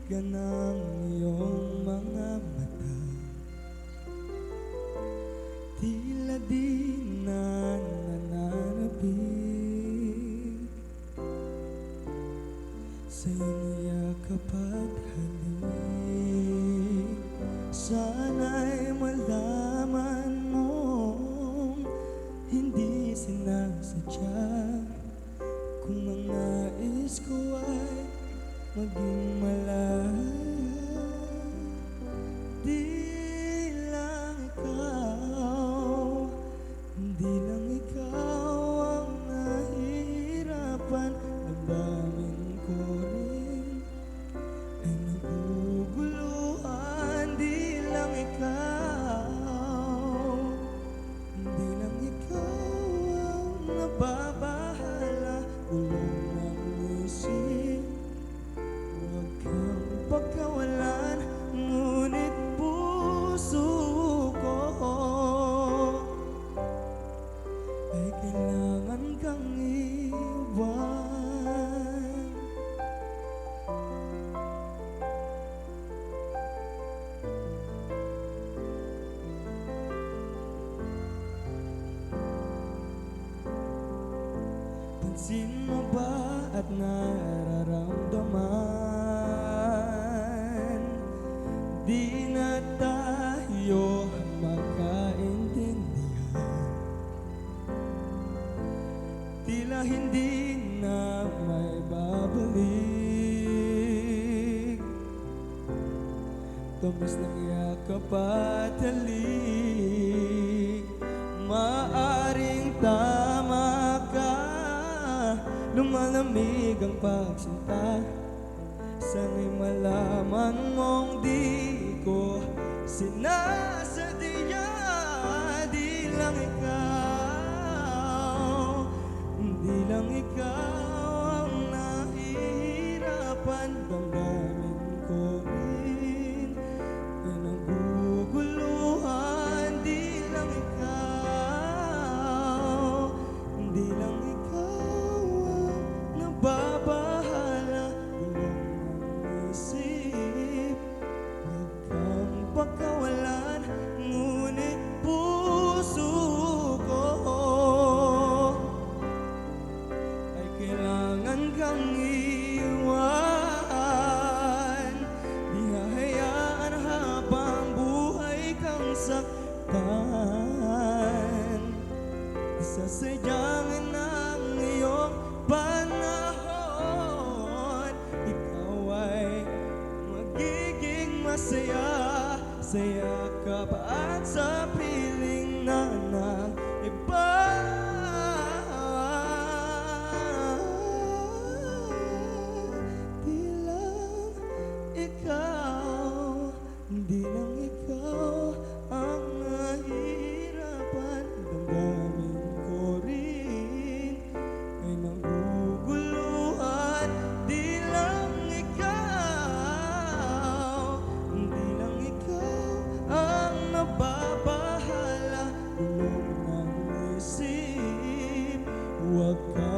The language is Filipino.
ka ng iyong mga mata, tila di na nananabik sa iyong yakap at halik. Sana'y malaman mong hindi sinasadya, kung ang nais ko ay maging malaya. Di lang ikaw, hindi lang ikaw ang nahihirapan. Damdamin ko rin ay naguguluhan. Di lang ikaw, hindi lang ikaw ang nababahala. Gulong ng isip, huwag kang pagkawalan, ngunit puso ko ay kailangan kang iwan. Pansin mo ba at nararamdaman, di na tayo magkaintindihan, tila hindi na may babalik. Tamis ng yakap at halik, maaring tama ka, lumalamig ang pagsinta. Sana'y malaman mong di ko sinasadya. Di lang ikaw, hindi lang ikaw ang nahihirapan. Damdamin ko rin ay naguguluhan. Di lang ikaw, hindi lang ikaw ang nababahala. Gulong ng isip, huwag kang pagkawalan, ngunit puso ko ay kailangan kang iwan. Di hahayaan habang buhay kang saktan. Isasadyangin ang iyong panahon, ikaw ay magiging masaya sa yakap at sa piling na ng iba. Di lang ikaw, hindi lang ikaw ang nahihirapan. Damdamin ko rin ay naguguluhan. Di lang ikaw, hindi lang ikaw ang nababahala. Gulong ng isip, huwag ka